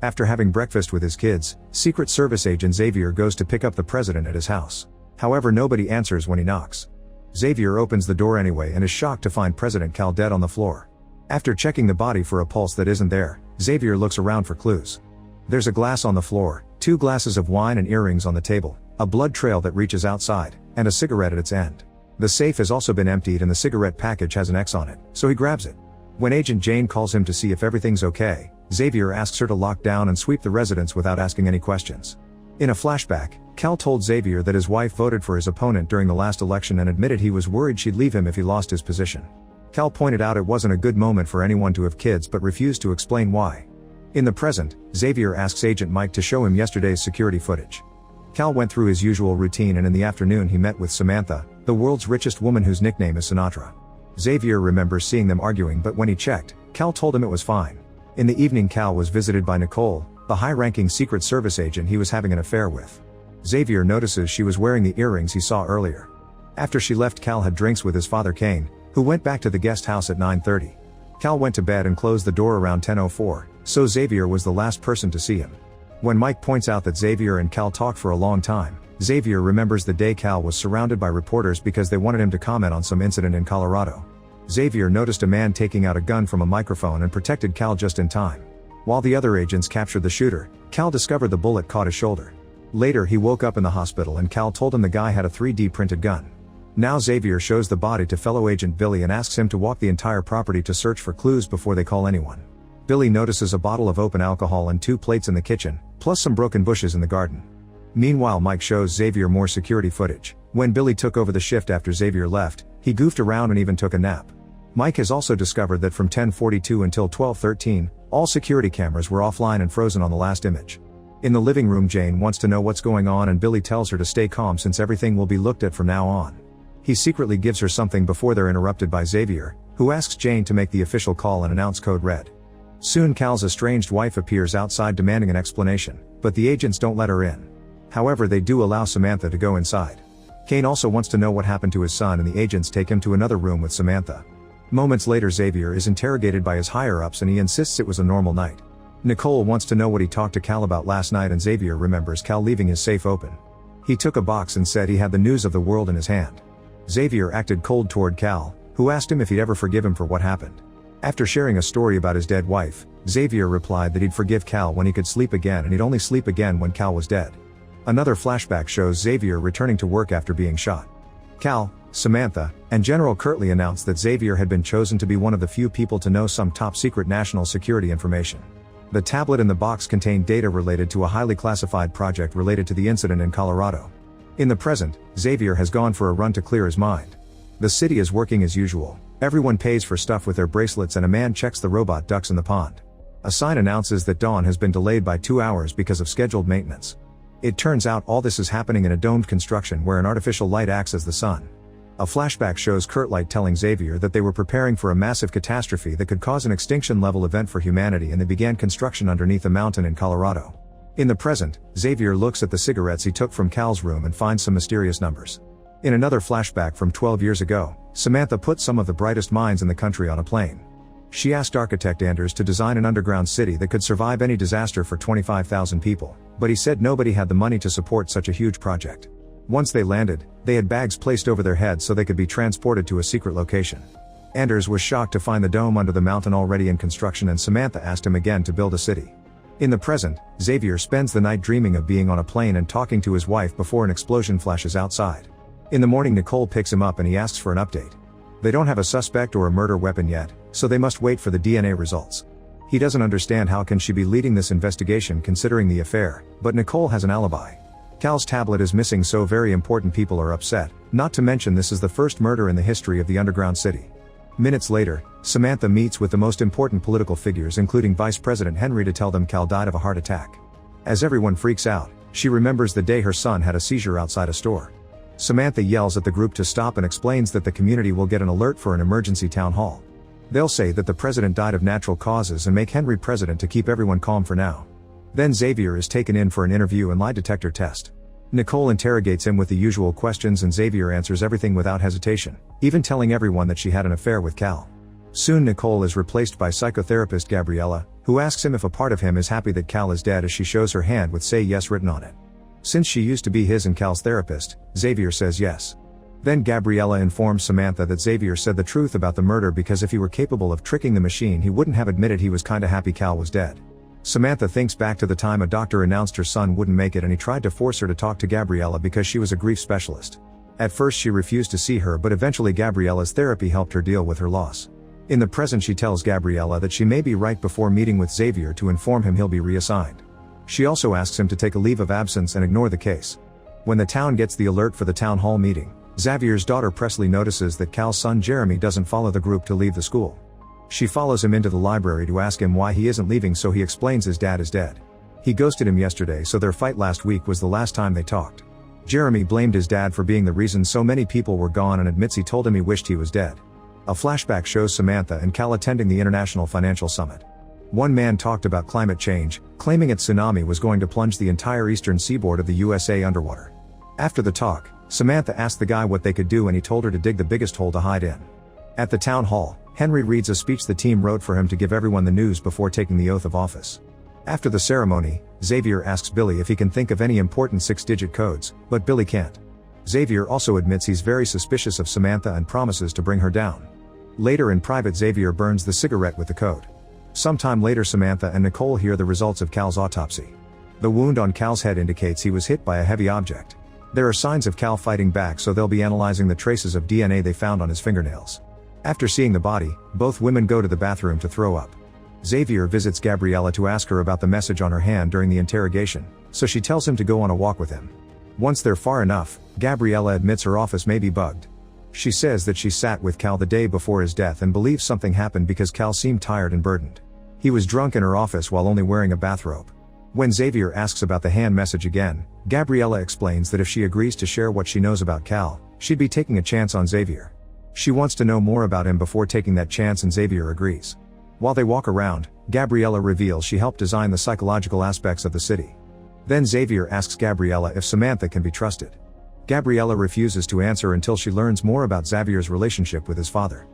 After having breakfast with his kids, Secret Service agent Xavier goes to pick up the president at his house. However, nobody answers when he knocks. Xavier opens the door anyway and is shocked to find President Cal dead on the floor. After checking the body for a pulse that isn't there, Xavier looks around for clues. There's a glass on the floor, 2 glasses of wine and earrings on the table, a blood trail that reaches outside, and a cigarette at its end. The safe has also been emptied and the cigarette package has an X on it, so he grabs it. When Agent Jane calls him to see if everything's okay, Xavier asks her to lock down and sweep the residence without asking any questions. In a flashback, Cal told Xavier that his wife voted for his opponent during the last election and admitted he was worried she'd leave him if he lost his position. Cal pointed out it wasn't a good moment for anyone to have kids but refused to explain why. In the present, Xavier asks Agent Mike to show him yesterday's security footage. Cal went through his usual routine and in the afternoon he met with Samantha, the world's richest woman whose nickname is Sinatra. Xavier remembers seeing them arguing, but when he checked, Cal told him it was fine. In the evening, Cal was visited by Nicole, the high-ranking Secret Service agent he was having an affair with. Xavier notices she was wearing the earrings he saw earlier. After she left, Cal had drinks with his father Kane, who went back to the guest house at 9:30. Cal went to bed and closed the door around 10:04, so Xavier was the last person to see him. When Mike points out that Xavier and Cal talked for a long time, Xavier remembers the day Cal was surrounded by reporters because they wanted him to comment on some incident in Colorado. Xavier noticed a man taking out a gun from a microphone and protected Cal just in time. While the other agents captured the shooter, Cal discovered the bullet caught his shoulder. Later he woke up in the hospital and Cal told him the guy had a 3D printed gun. Now Xavier shows the body to fellow agent Billy and asks him to walk the entire property to search for clues before they call anyone. Billy notices a bottle of open alcohol and 2 plates in the kitchen, plus some broken bushes in the garden. Meanwhile, Mike shows Xavier more security footage. When Billy took over the shift after Xavier left, he goofed around and even took a nap. Mike has also discovered that from 10:42 until 12:13, all security cameras were offline and frozen on the last image. In the living room, Jane wants to know what's going on and Billy tells her to stay calm since everything will be looked at from now on. He secretly gives her something before they're interrupted by Xavier, who asks Jane to make the official call and announce Code Red. Soon Cal's estranged wife appears outside demanding an explanation, but the agents don't let her in. However, they do allow Samantha to go inside. Kane also wants to know what happened to his son and the agents take him to another room with Samantha. Moments later, Xavier is interrogated by his higher-ups and he insists it was a normal night. Nicole wants to know what he talked to Cal about last night and Xavier remembers Cal leaving his safe open. He took a box and said he had the news of the world in his hand. Xavier acted cold toward Cal, who asked him if he'd ever forgive him for what happened. After sharing a story about his dead wife, Xavier replied that he'd forgive Cal when he could sleep again and he'd only sleep again when Cal was dead. Another flashback shows Xavier returning to work after being shot. Cal, Samantha, and General Kirtley announced that Xavier had been chosen to be one of the few people to know some top-secret national security information. The tablet in the box contained data related to a highly classified project related to the incident in Colorado. In the present, Xavier has gone for a run to clear his mind. The city is working as usual. Everyone pays for stuff with their bracelets and a man checks the robot ducks in the pond. A sign announces that dawn has been delayed by 2 hours because of scheduled maintenance. It turns out all this is happening in a domed construction where an artificial light acts as the sun. A flashback shows Kirtlight telling Xavier that they were preparing for a massive catastrophe that could cause an extinction-level event for humanity and they began construction underneath a mountain in Colorado. In the present, Xavier looks at the cigarettes he took from Cal's room and finds some mysterious numbers. In another flashback from 12 years ago, Samantha put some of the brightest minds in the country on a plane. She asked architect Anders to design an underground city that could survive any disaster for 25,000 people, but he said nobody had the money to support such a huge project. Once they landed, they had bags placed over their heads so they could be transported to a secret location. Anders was shocked to find the dome under the mountain already in construction and Samantha asked him again to build a city. In the present, Xavier spends the night dreaming of being on a plane and talking to his wife before an explosion flashes outside. In the morning, Nicole picks him up and he asks for an update. They don't have a suspect or a murder weapon yet, so they must wait for the DNA results. He doesn't understand how can she be leading this investigation considering the affair, but Nicole has an alibi. Cal's tablet is missing, so very important people are upset, not to mention this is the first murder in the history of the underground city. Minutes later, Samantha meets with the most important political figures including Vice President Henry to tell them Cal died of a heart attack. As everyone freaks out, she remembers the day her son had a seizure outside a store. Samantha yells at the group to stop and explains that the community will get an alert for an emergency town hall. They'll say that the president died of natural causes and make Henry president to keep everyone calm for now. Then Xavier is taken in for an interview and lie detector test. Nicole interrogates him with the usual questions and Xavier answers everything without hesitation, even telling everyone that she had an affair with Cal. Soon Nicole is replaced by psychotherapist Gabriella, who asks him if a part of him is happy that Cal is dead as she shows her hand with "say yes" written on it. Since she used to be his and Cal's therapist, Xavier says yes. Then Gabriella informs Samantha that Xavier said the truth about the murder because if he were capable of tricking the machine he wouldn't have admitted he was kinda happy Cal was dead. Samantha thinks back to the time a doctor announced her son wouldn't make it and he tried to force her to talk to Gabriella because she was a grief specialist. At first she refused to see her, but eventually Gabriella's therapy helped her deal with her loss. In the present she tells Gabriella that she may be right before meeting with Xavier to inform him he'll be reassigned. She also asks him to take a leave of absence and ignore the case. When the town gets the alert for the town hall meeting, Xavier's daughter Presley notices that Cal's son Jeremy doesn't follow the group to leave the school. She follows him into the library to ask him why he isn't leaving, so he explains his dad is dead. He ghosted him yesterday, so their fight last week was the last time they talked. Jeremy blamed his dad for being the reason so many people were gone and admits he told him he wished he was dead. A flashback shows Samantha and Cal attending the International Financial Summit. One man talked about climate change, claiming a tsunami was going to plunge the entire eastern seaboard of the USA underwater. After the talk, Samantha asked the guy what they could do and he told her to dig the biggest hole to hide in. At the town hall, Henry reads a speech the team wrote for him to give everyone the news before taking the oath of office. After the ceremony, Xavier asks Billy if he can think of any important 6-digit codes, but Billy can't. Xavier also admits he's very suspicious of Samantha and promises to bring her down. Later in private, Xavier burns the cigarette with the code. Sometime later, Samantha and Nicole hear the results of Cal's autopsy. The wound on Cal's head indicates he was hit by a heavy object. There are signs of Cal fighting back, so they'll be analyzing the traces of DNA they found on his fingernails. After seeing the body, both women go to the bathroom to throw up. Xavier visits Gabriella to ask her about the message on her hand during the interrogation, so she tells him to go on a walk with him. Once they're far enough, Gabriella admits her office may be bugged. She says that she sat with Cal the day before his death and believes something happened because Cal seemed tired and burdened. He was drunk in her office while only wearing a bathrobe. When Xavier asks about the hand message again, Gabriella explains that if she agrees to share what she knows about Cal, she'd be taking a chance on Xavier. She wants to know more about him before taking that chance and Xavier agrees. While they walk around, Gabriella reveals she helped design the psychological aspects of the city. Then Xavier asks Gabriella if Samantha can be trusted. Gabriella refuses to answer until she learns more about Xavier's relationship with his father.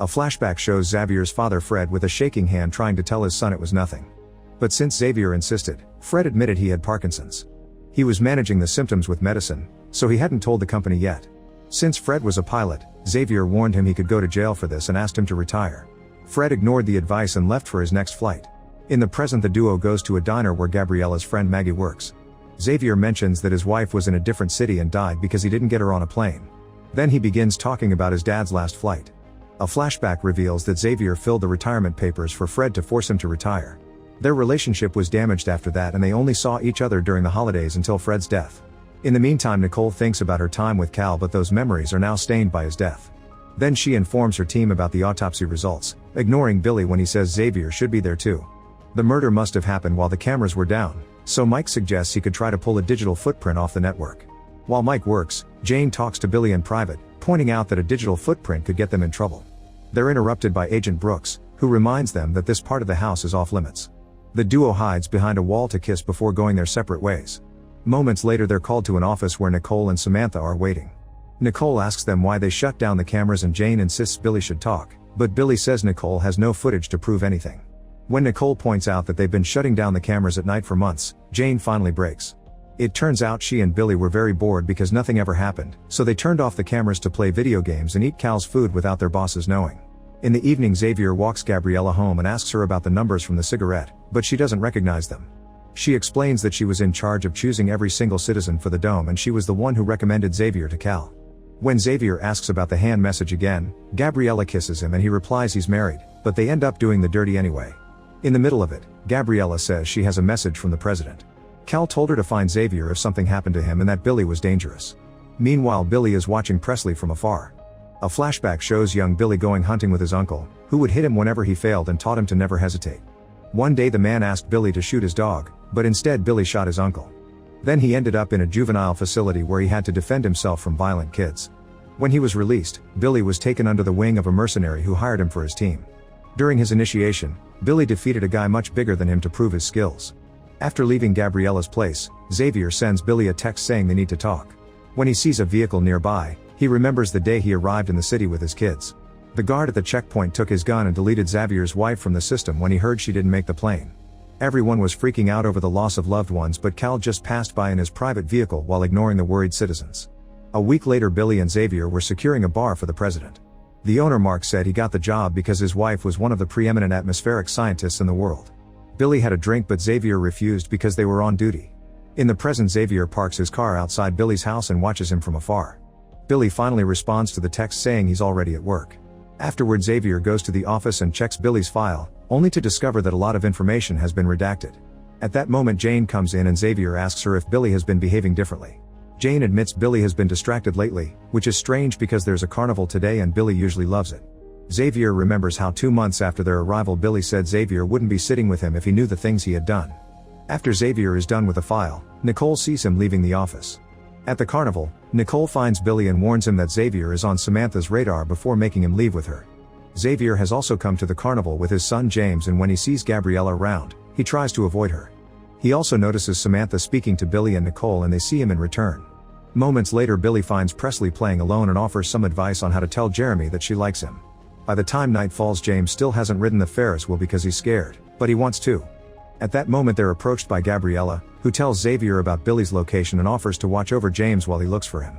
A flashback shows Xavier's father Fred with a shaking hand trying to tell his son it was nothing. But since Xavier insisted, Fred admitted he had Parkinson's. He was managing the symptoms with medicine, so he hadn't told the company yet. Since Fred was a pilot, Xavier warned him he could go to jail for this and asked him to retire. Fred ignored the advice and left for his next flight. In the present, the duo goes to a diner where Gabriella's friend Maggie works. Xavier mentions that his wife was in a different city and died because he didn't get her on a plane. Then he begins talking about his dad's last flight. A flashback reveals that Xavier filled the retirement papers for Fred to force him to retire. Their relationship was damaged after that and they only saw each other during the holidays until Fred's death. In the meantime, Nicole thinks about her time with Cal, but those memories are now stained by his death. Then she informs her team about the autopsy results, ignoring Billy when he says Xavier should be there too. The murder must have happened while the cameras were down, so Mike suggests he could try to pull a digital footprint off the network. While Mike works, Jane talks to Billy in private, pointing out that a digital footprint could get them in trouble. They're interrupted by Agent Brooks, who reminds them that this part of the house is off limits. The duo hides behind a wall to kiss before going their separate ways. Moments later, they're called to an office where Nicole and Samantha are waiting. Nicole asks them why they shut down the cameras and Jane insists Billy should talk, but Billy says Nicole has no footage to prove anything. When Nicole points out that they've been shutting down the cameras at night for months, Jane finally breaks. It turns out she and Billy were very bored because nothing ever happened, so they turned off the cameras to play video games and eat Cal's food without their bosses knowing. In the evening, Xavier walks Gabriella home and asks her about the numbers from the cigarette, but she doesn't recognize them. She explains that she was in charge of choosing every single citizen for the dome and she was the one who recommended Xavier to Cal. When Xavier asks about the hand message again, Gabriella kisses him and he replies he's married, but they end up doing the dirty anyway. In the middle of it, Gabriella says she has a message from the president. Cal told her to find Xavier if something happened to him and that Billy was dangerous. Meanwhile, Billy is watching Presley from afar. A flashback shows young Billy going hunting with his uncle, who would hit him whenever he failed and taught him to never hesitate. One day the man asked Billy to shoot his dog, but instead Billy shot his uncle. Then he ended up in a juvenile facility where he had to defend himself from violent kids. When he was released, Billy was taken under the wing of a mercenary who hired him for his team. During his initiation, Billy defeated a guy much bigger than him to prove his skills. After leaving Gabriella's place, Xavier sends Billy a text saying they need to talk. When he sees a vehicle nearby, he remembers the day he arrived in the city with his kids. The guard at the checkpoint took his gun and deleted Xavier's wife from the system when he heard she didn't make the plane. Everyone was freaking out over the loss of loved ones, but Cal just passed by in his private vehicle while ignoring the worried citizens. A week later, Billy and Xavier were securing a bar for the president. The owner, Mark, said he got the job because his wife was one of the preeminent atmospheric scientists in the world. Billy had a drink, but Xavier refused because they were on duty. In the present, Xavier parks his car outside Billy's house and watches him from afar. Billy finally responds to the text saying he's already at work. Afterward, Xavier goes to the office and checks Billy's file, only to discover that a lot of information has been redacted. At that moment, Jane comes in and Xavier asks her if Billy has been behaving differently. Jane admits Billy has been distracted lately, which is strange because there's a carnival today and Billy usually loves it. Xavier remembers how 2 months after their arrival, Billy said Xavier wouldn't be sitting with him if he knew the things he had done. After Xavier is done with the file, Nicole sees him leaving the office. At the carnival, Nicole finds Billy and warns him that Xavier is on Samantha's radar before making him leave with her. Xavier has also come to the carnival with his son James, and when he sees Gabriella around, he tries to avoid her. He also notices Samantha speaking to Billy and Nicole, and they see him in return. Moments later, Billy finds Presley playing alone and offers some advice on how to tell Jeremy that she likes him. By the time night falls, James still hasn't ridden the Ferris wheel because he's scared, but he wants to. At that moment, they're approached by Gabriella, who tells Xavier about Billy's location and offers to watch over James while he looks for him.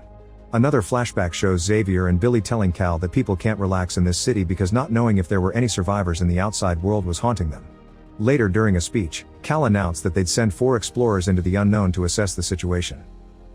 Another flashback shows Xavier and Billy telling Cal that people can't relax in this city because not knowing if there were any survivors in the outside world was haunting them. Later, during a speech, Cal announced that they'd send 4 explorers into the unknown to assess the situation.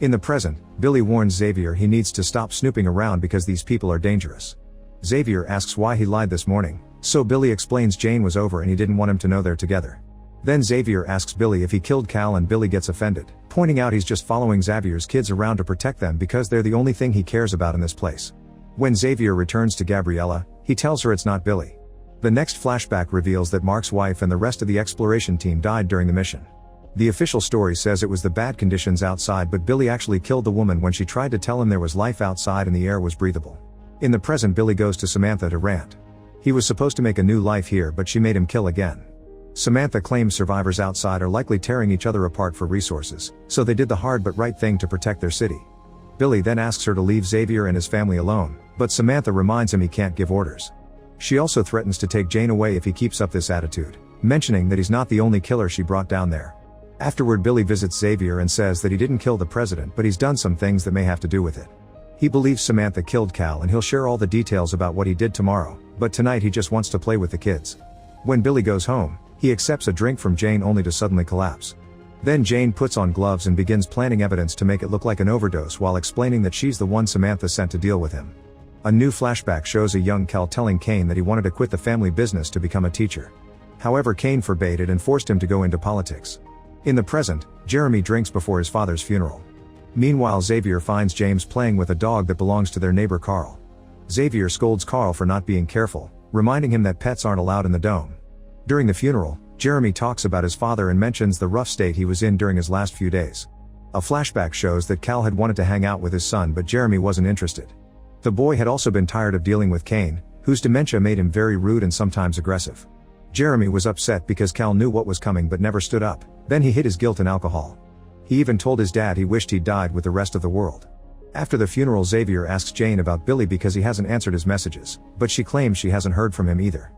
In the present, Billy warns Xavier he needs to stop snooping around because these people are dangerous. Xavier asks why he lied this morning, so Billy explains Jane was over and he didn't want him to know they're together. Then Xavier asks Billy if he killed Cal, and Billy gets offended, pointing out he's just following Xavier's kids around to protect them because they're the only thing he cares about in this place. When Xavier returns to Gabriella, he tells her it's not Billy. The next flashback reveals that Mark's wife and the rest of the exploration team died during the mission. The official story says it was the bad conditions outside, but Billy actually killed the woman when she tried to tell him there was life outside and the air was breathable. In the present, Billy goes to Samantha to rant. He was supposed to make a new life here, but she made him kill again. Samantha claims survivors outside are likely tearing each other apart for resources, so they did the hard but right thing to protect their city. Billy then asks her to leave Xavier and his family alone, but Samantha reminds him he can't give orders. She also threatens to take Jane away if he keeps up this attitude, mentioning that he's not the only killer she brought down there. Afterward, Billy visits Xavier and says that he didn't kill the president, but he's done some things that may have to do with it. He believes Samantha killed Cal and he'll share all the details about what he did tomorrow, but tonight he just wants to play with the kids. When Billy goes home, he accepts a drink from Jane only to suddenly collapse. Then Jane puts on gloves and begins planting evidence to make it look like an overdose while explaining that she's the one Samantha sent to deal with him. A new flashback shows a young Cal telling Kane that he wanted to quit the family business to become a teacher. However, Kane forbade it and forced him to go into politics. In the present, Jeremy drinks before his father's funeral. Meanwhile, Xavier finds James playing with a dog that belongs to their neighbor Carl. Xavier scolds Carl for not being careful, reminding him that pets aren't allowed in the dome. During the funeral, Jeremy talks about his father and mentions the rough state he was in during his last few days. A flashback shows that Cal had wanted to hang out with his son, but Jeremy wasn't interested. The boy had also been tired of dealing with Kane, whose dementia made him very rude and sometimes aggressive. Jeremy was upset because Cal knew what was coming but never stood up. Then he hid his guilt in alcohol. He even told his dad he wished he'd died with the rest of the world. After the funeral, Xavier asks Jane about Billy because he hasn't answered his messages, but she claims she hasn't heard from him either.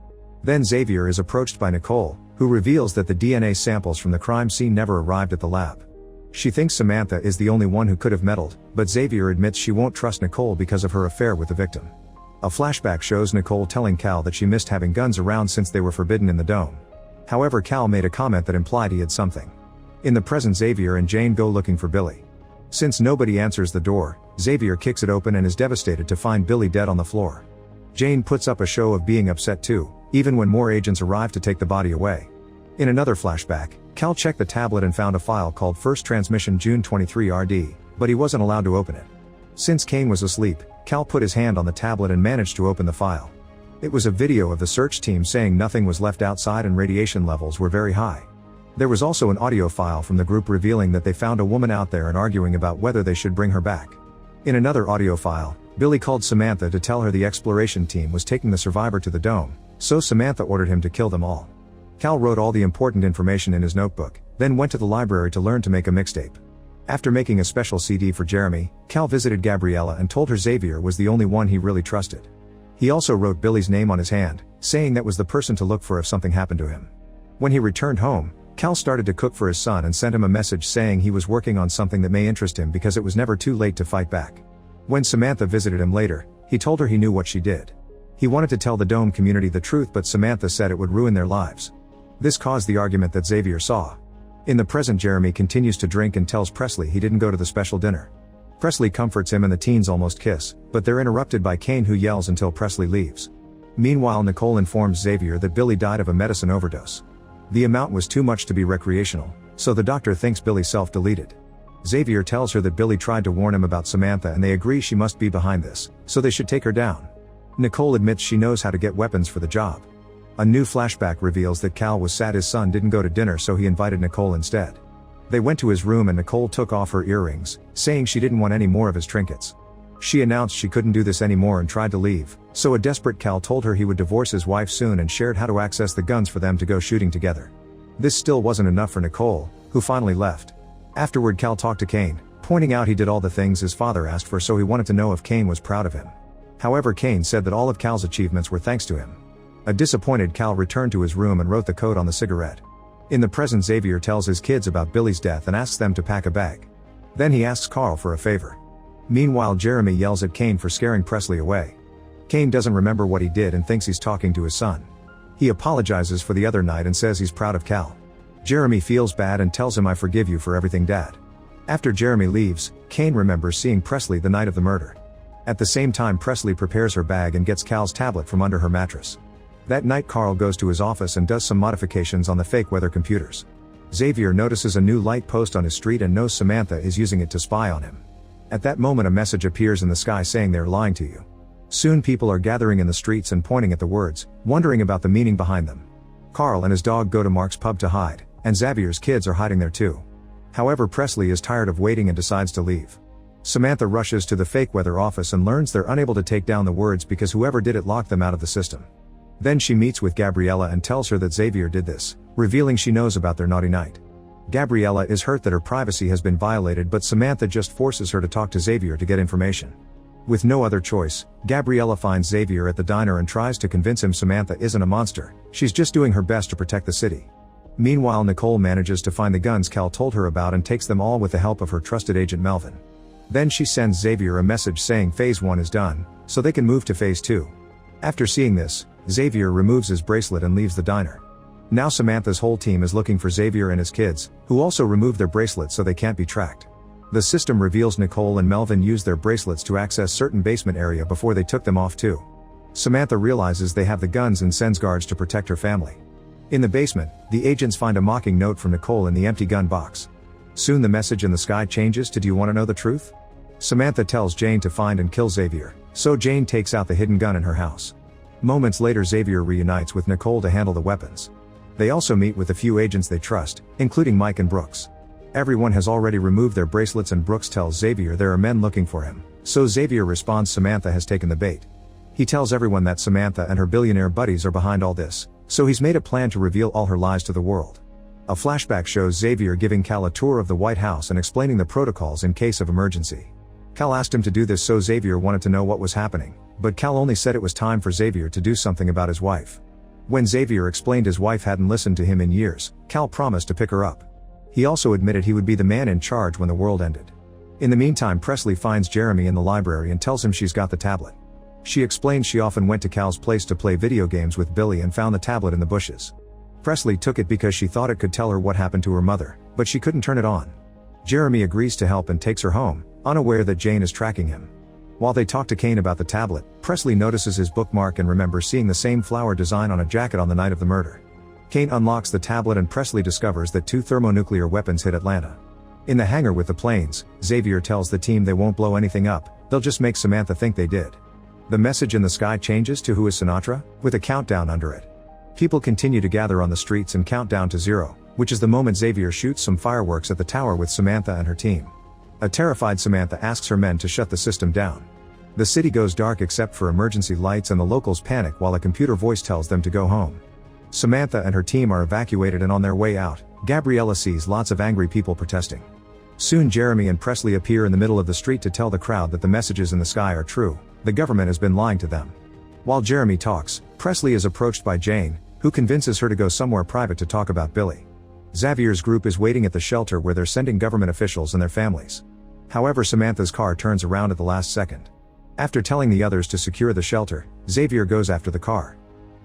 Then Xavier is approached by Nicole, who reveals that the DNA samples from the crime scene never arrived at the lab. She thinks Samantha is the only one who could have meddled, but Xavier admits she won't trust Nicole because of her affair with the victim. A flashback shows Nicole telling Cal that she missed having guns around since they were forbidden in the dome. However, Cal made a comment that implied he had something. In the present, Xavier and Jane go looking for Billy. Since nobody answers the door, Xavier kicks it open and is devastated to find Billy dead on the floor. Jane puts up a show of being upset too, even when more agents arrive to take the body away. In another flashback, Cal checked the tablet and found a file called First Transmission June 23 RD, but he wasn't allowed to open it. Since Kane was asleep, Cal put his hand on the tablet and managed to open the file. It was a video of the search team saying nothing was left outside and radiation levels were very high. There was also an audio file from the group revealing that they found a woman out there and arguing about whether they should bring her back. In another audio file, Billy called Samantha to tell her the exploration team was taking the survivor to the dome, so Samantha ordered him to kill them all. Cal wrote all the important information in his notebook, then went to the library to learn to make a mixtape. After making a special CD for Jeremy, Cal visited Gabriella and told her Xavier was the only one he really trusted. He also wrote Billy's name on his hand, saying that was the person to look for if something happened to him. When he returned home, Cal started to cook for his son and sent him a message saying he was working on something that may interest him because it was never too late to fight back. When Samantha visited him later, he told her he knew what she did. He wanted to tell the Dome community the truth, but Samantha said it would ruin their lives. This caused the argument that Xavier saw. In the present, Jeremy continues to drink and tells Presley he didn't go to the special dinner. Presley comforts him and the teens almost kiss, but they're interrupted by Kane, who yells until Presley leaves. Meanwhile, Nicole informs Xavier that Billy died of a medicine overdose. The amount was too much to be recreational, so the doctor thinks Billy self-deleted. Xavier tells her that Billy tried to warn him about Samantha and they agree she must be behind this, so they should take her down. Nicole admits she knows how to get weapons for the job. A new flashback reveals that Cal was sad his son didn't go to dinner, so he invited Nicole instead. They went to his room and Nicole took off her earrings, saying she didn't want any more of his trinkets. She announced she couldn't do this anymore and tried to leave, so a desperate Cal told her he would divorce his wife soon and shared how to access the guns for them to go shooting together. This still wasn't enough for Nicole, who finally left. Afterward, Cal talked to Kane, pointing out he did all the things his father asked for, so he wanted to know if Kane was proud of him. However, Kane said that all of Cal's achievements were thanks to him. A disappointed Cal returned to his room and wrote the code on the cigarette. In the present, Xavier tells his kids about Billy's death and asks them to pack a bag. Then he asks Carl for a favor. Meanwhile, Jeremy yells at Kane for scaring Presley away. Kane doesn't remember what he did and thinks he's talking to his son. He apologizes for the other night and says he's proud of Cal. Jeremy feels bad and tells him, "I forgive you for everything, Dad." After Jeremy leaves, Kane remembers seeing Presley the night of the murder. At the same time, Presley prepares her bag and gets Cal's tablet from under her mattress. That night, Carl goes to his office and does some modifications on the fake weather computers. Xavier notices a new light post on his street and knows Samantha is using it to spy on him. At that moment, a message appears in the sky saying they're lying to you. Soon people are gathering in the streets and pointing at the words, wondering about the meaning behind them. Carl and his dog go to Mark's pub to hide, and Xavier's kids are hiding there too. However, Presley is tired of waiting and decides to leave. Samantha rushes to the fake weather office and learns they're unable to take down the words because whoever did it locked them out of the system. Then she meets with Gabriella and tells her that Xavier did this, revealing she knows about their naughty night. Gabriella is hurt that her privacy has been violated, but Samantha just forces her to talk to Xavier to get information. With no other choice, Gabriella finds Xavier at the diner and tries to convince him Samantha isn't a monster, she's just doing her best to protect the city. Meanwhile, Nicole manages to find the guns Cal told her about and takes them all with the help of her trusted agent Melvin. Then she sends Xavier a message saying Phase 1 is done, so they can move to Phase 2. After seeing this, Xavier removes his bracelet and leaves the diner. Now Samantha's whole team is looking for Xavier and his kids, who also removed their bracelets so they can't be tracked. The system reveals Nicole and Melvin used their bracelets to access certain basement area before they took them off too. Samantha realizes they have the guns and sends guards to protect her family. In the basement, the agents find a mocking note from Nicole in the empty gun box. Soon the message in the sky changes to "Do you want to know the truth?" Samantha tells Jane to find and kill Xavier, so Jane takes out the hidden gun in her house. Moments later, Xavier reunites with Nicole to handle the weapons. They also meet with a few agents they trust, including Mike and Brooks. Everyone has already removed their bracelets and Brooks tells Xavier there are men looking for him, so Xavier responds Samantha has taken the bait. He tells everyone that Samantha and her billionaire buddies are behind all this, so he's made a plan to reveal all her lies to the world. A flashback shows Xavier giving Cal a tour of the White House and explaining the protocols in case of emergency. Cal asked him to do this, so Xavier wanted to know what was happening, but Cal only said it was time for Xavier to do something about his wife. When Xavier explained his wife hadn't listened to him in years, Cal promised to pick her up. He also admitted he would be the man in charge when the world ended. In the meantime, Presley finds Jeremy in the library and tells him she's got the tablet. She explains she often went to Cal's place to play video games with Billy and found the tablet in the bushes. Presley took it because she thought it could tell her what happened to her mother, but she couldn't turn it on. Jeremy agrees to help and takes her home, unaware that Jane is tracking him. While they talk to Kane about the tablet, Presley notices his bookmark and remembers seeing the same flower design on a jacket on the night of the murder. Kane unlocks the tablet and Presley discovers that 2 thermonuclear weapons hit Atlanta. In the hangar with the planes, Xavier tells the team they won't blow anything up, they'll just make Samantha think they did. The message in the sky changes to "Who is Sinatra?" with a countdown under it. People continue to gather on the streets and count down to 0, which is the moment Xavier shoots some fireworks at the tower with Samantha and her team. A terrified Samantha asks her men to shut the system down. The city goes dark except for emergency lights and the locals panic while a computer voice tells them to go home. Samantha and her team are evacuated and on their way out, Gabriella sees lots of angry people protesting. Soon Jeremy and Presley appear in the middle of the street to tell the crowd that the messages in the sky are true, the government has been lying to them. While Jeremy talks, Presley is approached by Jane, who convinces her to go somewhere private to talk about Billy. Xavier's group is waiting at the shelter where they're sending government officials and their families. However, Samantha's car turns around at the last second. After telling the others to secure the shelter, Xavier goes after the car.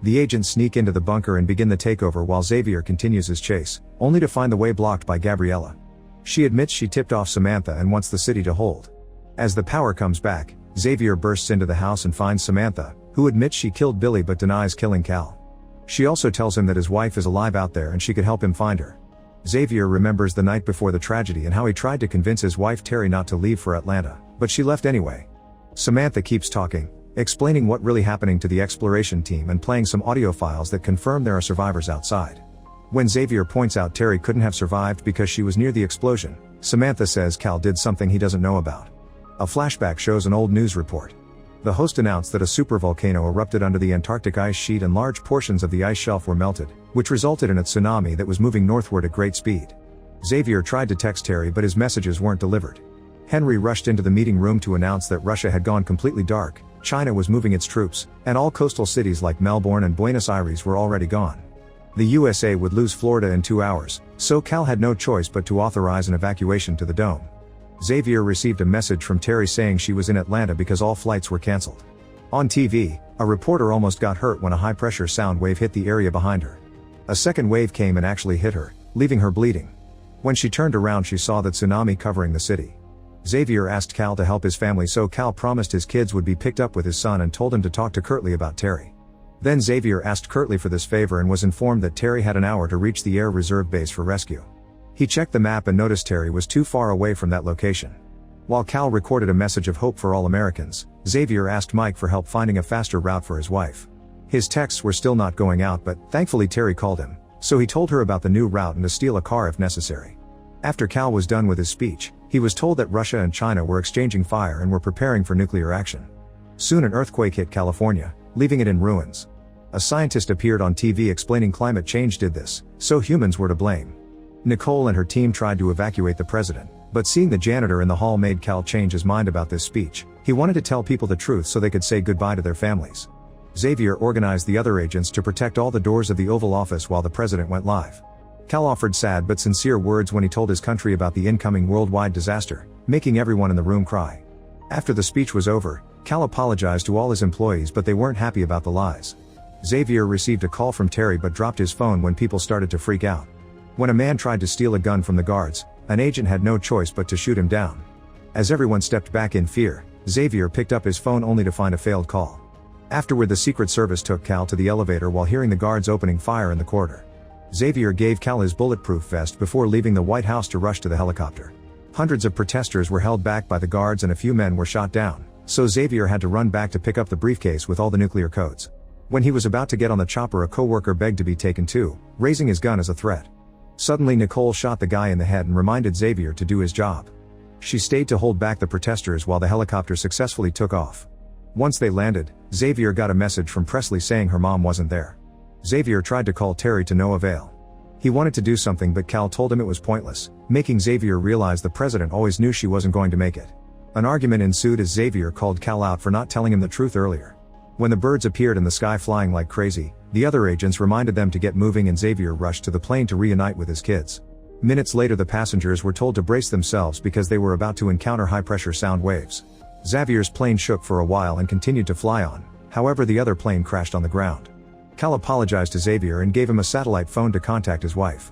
The agents sneak into the bunker and begin the takeover while Xavier continues his chase, only to find the way blocked by Gabriella. She admits she tipped off Samantha and wants the city to hold. As the power comes back, Xavier bursts into the house and finds Samantha, who admits she killed Billy but denies killing Cal. She also tells him that his wife is alive out there and she could help him find her. Xavier remembers the night before the tragedy and how he tried to convince his wife Terry not to leave for Atlanta, but she left anyway. Samantha keeps talking, explaining what really happening to the exploration team and playing some audio files that confirm there are survivors outside. When Xavier points out Terry couldn't have survived because she was near the explosion, Samantha says Cal did something he doesn't know about. A flashback shows an old news report. The host announced that a supervolcano erupted under the Antarctic ice sheet and large portions of the ice shelf were melted, which resulted in a tsunami that was moving northward at great speed. Xavier tried to text Terry but his messages weren't delivered. Henry rushed into the meeting room to announce that Russia had gone completely dark, China was moving its troops, and all coastal cities like Melbourne and Buenos Aires were already gone. The USA would lose Florida in 2 hours, so Cal had no choice but to authorize an evacuation to the dome. Xavier received a message from Terry saying she was in Atlanta because all flights were cancelled. On TV, a reporter almost got hurt when a high-pressure sound wave hit the area behind her. A second wave came and actually hit her, leaving her bleeding. When she turned around she saw the tsunami covering the city. Xavier asked Cal to help his family, so Cal promised his kids would be picked up with his son and told him to talk to Kirtley about Terry. Then Xavier asked Kirtley for this favor and was informed that Terry had an hour to reach the Air Reserve Base for rescue. He checked the map and noticed Terry was too far away from that location. While Cal recorded a message of hope for all Americans, Xavier asked Mike for help finding a faster route for his wife. His texts were still not going out, but thankfully Terry called him, so he told her about the new route and to steal a car if necessary. After Cal was done with his speech, he was told that Russia and China were exchanging fire and were preparing for nuclear action. Soon an earthquake hit California, leaving it in ruins. A scientist appeared on TV explaining climate change did this, so humans were to blame. Nicole and her team tried to evacuate the president, but seeing the janitor in the hall made Cal change his mind about this speech. He wanted to tell people the truth so they could say goodbye to their families. Xavier organized the other agents to protect all the doors of the Oval Office while the president went live. Cal offered sad but sincere words when he told his country about the incoming worldwide disaster, making everyone in the room cry. After the speech was over, Cal apologized to all his employees, but they weren't happy about the lies. Xavier received a call from Terry but dropped his phone when people started to freak out. When a man tried to steal a gun from the guards, an agent had no choice but to shoot him down. As everyone stepped back in fear, Xavier picked up his phone only to find a failed call. Afterward, the Secret Service took Cal to the elevator while hearing the guards opening fire in the corridor. Xavier gave Cal his bulletproof vest before leaving the White House to rush to the helicopter. Hundreds of protesters were held back by the guards and a few men were shot down, so Xavier had to run back to pick up the briefcase with all the nuclear codes. When he was about to get on the chopper, a co-worker begged to be taken too, raising his gun as a threat. Suddenly Nicole shot the guy in the head and reminded Xavier to do his job. She stayed to hold back the protesters while the helicopter successfully took off. Once they landed, Xavier got a message from Presley saying her mom wasn't there. Xavier tried to call Terry to no avail. He wanted to do something but Cal told him it was pointless, making Xavier realize the president always knew she wasn't going to make it. An argument ensued as Xavier called Cal out for not telling him the truth earlier. When the birds appeared in the sky flying like crazy, the other agents reminded them to get moving and Xavier rushed to the plane to reunite with his kids. Minutes later the passengers were told to brace themselves because they were about to encounter high-pressure sound waves. Xavier's plane shook for a while and continued to fly on, however the other plane crashed on the ground. Cal apologized to Xavier and gave him a satellite phone to contact his wife.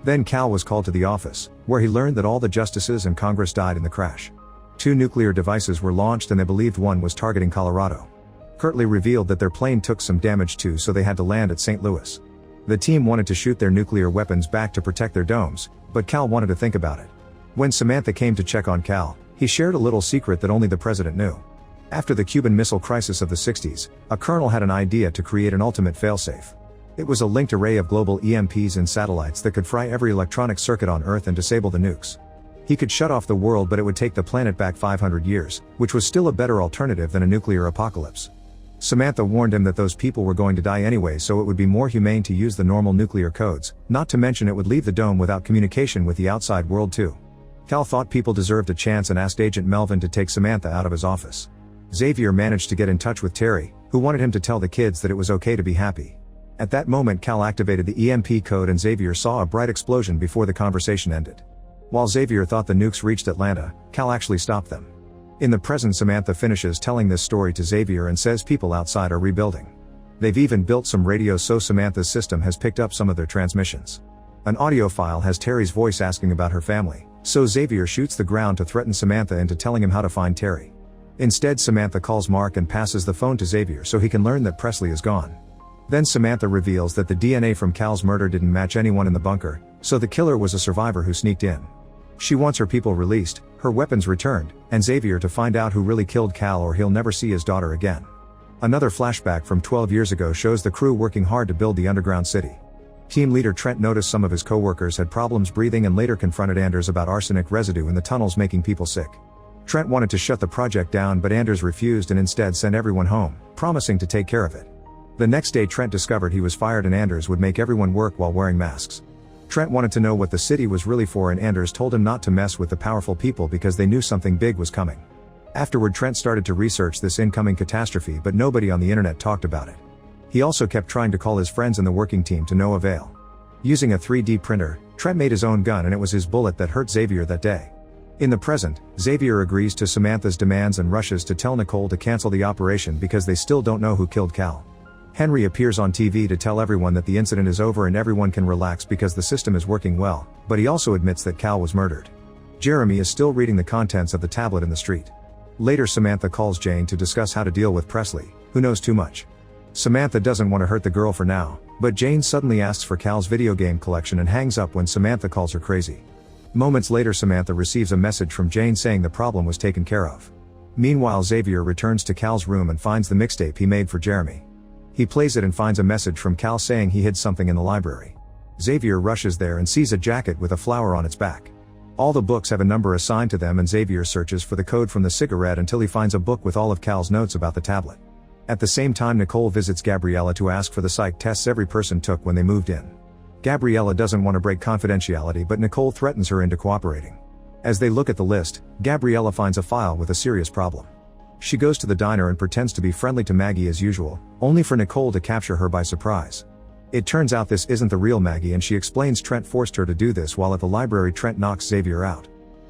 Then Cal was called to the office, where he learned that all the justices and Congress died in the crash. 2 nuclear devices were launched and they believed one was targeting Colorado. Kirtley revealed that their plane took some damage too, so they had to land at St. Louis. The team wanted to shoot their nuclear weapons back to protect their domes, but Cal wanted to think about it. When Samantha came to check on Cal, he shared a little secret that only the president knew. After the Cuban Missile Crisis of the 60s, a colonel had an idea to create an ultimate failsafe. It was a linked array of global EMPs and satellites that could fry every electronic circuit on Earth and disable the nukes. He could shut off the world, but it would take the planet back 500 years, which was still a better alternative than a nuclear apocalypse. Samantha warned him that those people were going to die anyway, so it would be more humane to use the normal nuclear codes, not to mention it would leave the dome without communication with the outside world too. Cal thought people deserved a chance and asked Agent Melvin to take Samantha out of his office. Xavier managed to get in touch with Terry, who wanted him to tell the kids that it was okay to be happy. At that moment Cal activated the EMP code and Xavier saw a bright explosion before the conversation ended. While Xavier thought the nukes reached Atlanta, Cal actually stopped them. In the present, Samantha finishes telling this story to Xavier and says people outside are rebuilding. They've even built some radios, so Samantha's system has picked up some of their transmissions. An audio file has Terry's voice asking about her family, so Xavier shoots the ground to threaten Samantha into telling him how to find Terry. Instead, Samantha calls Mark and passes the phone to Xavier so he can learn that Presley is gone. Then Samantha reveals that the DNA from Cal's murder didn't match anyone in the bunker, so the killer was a survivor who sneaked in. She wants her people released, her weapons returned, and Xavier to find out who really killed Cal or he'll never see his daughter again. Another flashback from 12 years ago shows the crew working hard to build the underground city. Team leader Trent noticed some of his co-workers had problems breathing and later confronted Anders about arsenic residue in the tunnels making people sick. Trent wanted to shut the project down, but Anders refused and instead sent everyone home, promising to take care of it. The next day Trent discovered he was fired and Anders would make everyone work while wearing masks. Trent wanted to know what the city was really for, and Anders told him not to mess with the powerful people because they knew something big was coming. Afterward, Trent started to research this incoming catastrophe, but nobody on the internet talked about it. He also kept trying to call his friends in the working team to no avail. Using a 3D printer, Trent made his own gun, and it was his bullet that hurt Xavier that day. In the present, Xavier agrees to Samantha's demands and rushes to tell Nicole to cancel the operation because they still don't know who killed Cal. Henry appears on TV to tell everyone that the incident is over and everyone can relax because the system is working well, but he also admits that Cal was murdered. Jeremy is still reading the contents of the tablet in the street. Later, Samantha calls Jane to discuss how to deal with Presley, who knows too much. Samantha doesn't want to hurt the girl for now, but Jane suddenly asks for Cal's video game collection and hangs up when Samantha calls her crazy. Moments later, Samantha receives a message from Jane saying the problem was taken care of. Meanwhile, Xavier returns to Cal's room and finds the mixtape he made for Jeremy. He plays it and finds a message from Cal saying he hid something in the library. Xavier rushes there and sees a jacket with a flower on its back. All the books have a number assigned to them, and Xavier searches for the code from the cigarette until he finds a book with all of Cal's notes about the tablet. At the same time, Nicole visits Gabriella to ask for the psych tests every person took when they moved in. Gabriella doesn't want to break confidentiality, but Nicole threatens her into cooperating. As they look at the list, Gabriella finds a file with a serious problem. She goes to the diner and pretends to be friendly to Maggie as usual, only for Nicole to capture her by surprise. It turns out this isn't the real Maggie, and she explains Trent forced her to do this. While at the library, Trent knocks Xavier out.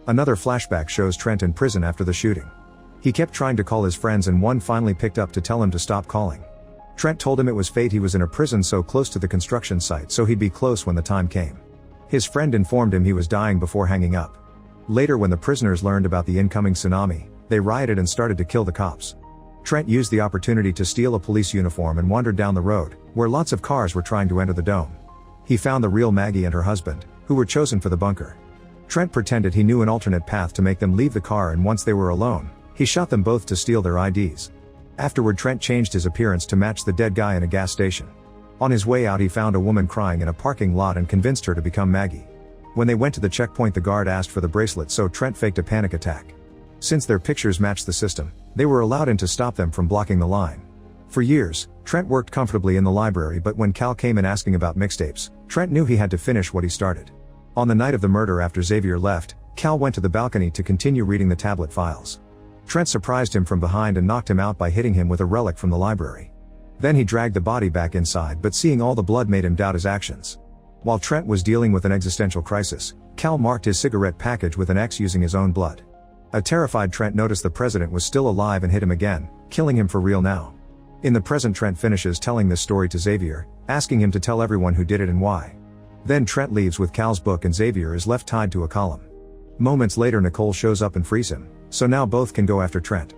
Another flashback shows Trent in prison after the shooting. He kept trying to call his friends and one finally picked up to tell him to stop calling. Trent told him it was fate, he was in a prison so close to the construction site so he'd be close when the time came. His friend informed him he was dying before hanging up. Later, when the prisoners learned about the incoming tsunami, they rioted and started to kill the cops. Trent used the opportunity to steal a police uniform and wandered down the road, where lots of cars were trying to enter the dome. He found the real Maggie and her husband, who were chosen for the bunker. Trent pretended he knew an alternate path to make them leave the car, and once they were alone, he shot them both to steal their IDs. Afterward, Trent changed his appearance to match the dead guy in a gas station. On his way out, he found a woman crying in a parking lot and convinced her to become Maggie. When they went to the checkpoint, the guard asked for the bracelet, so Trent faked a panic attack. Since their pictures matched the system, they were allowed in to stop them from blocking the line. For years, Trent worked comfortably in the library, but when Cal came in asking about mixtapes, Trent knew he had to finish what he started. On the night of the murder, after Xavier left, Cal went to the balcony to continue reading the tablet files. Trent surprised him from behind and knocked him out by hitting him with a relic from the library. Then he dragged the body back inside, but seeing all the blood made him doubt his actions. While Trent was dealing with an existential crisis, Cal marked his cigarette package with an X using his own blood. A terrified Trent noticed the president was still alive and hit him again, killing him for real now. In the present, Trent finishes telling this story to Xavier, asking him to tell everyone who did it and why. Then Trent leaves with Cal's book and Xavier is left tied to a column. Moments later, Nicole shows up and frees him, so now both can go after Trent.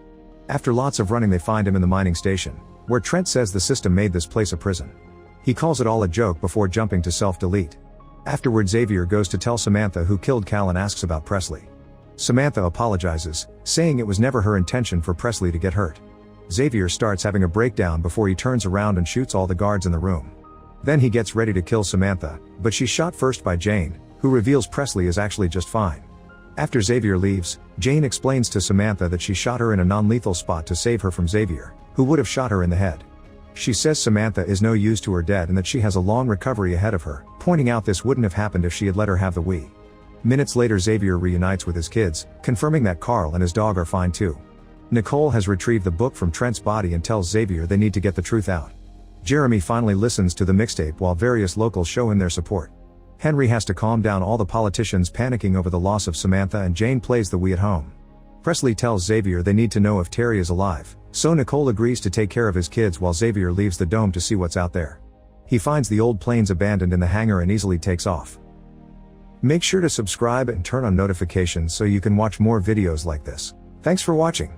After lots of running, they find him in the mining station, where Trent says the system made this place a prison. He calls it all a joke before jumping to self-delete. Afterward, Xavier goes to tell Samantha who killed Cal and asks about Presley. Samantha apologizes, saying it was never her intention for Presley to get hurt. Xavier starts having a breakdown before he turns around and shoots all the guards in the room. Then he gets ready to kill Samantha, but she's shot first by Jane, who reveals Presley is actually just fine. After Xavier leaves, Jane explains to Samantha that she shot her in a non-lethal spot to save her from Xavier, who would have shot her in the head. She says Samantha is no use to her dead and that she has a long recovery ahead of her, pointing out this wouldn't have happened if she had let her have the Wii. Minutes later, Xavier reunites with his kids, confirming that Carl and his dog are fine too. Nicole has retrieved the book from Trent's body and tells Xavier they need to get the truth out. Jeremy finally listens to the mixtape while various locals show him their support. Henry has to calm down all the politicians panicking over the loss of Samantha, and Jane plays the "We at Home." Presley tells Xavier they need to know if Terry is alive, so Nicole agrees to take care of his kids while Xavier leaves the dome to see what's out there. He finds the old planes abandoned in the hangar and easily takes off. Make sure to subscribe and turn on notifications so you can watch more videos like this. Thanks for watching.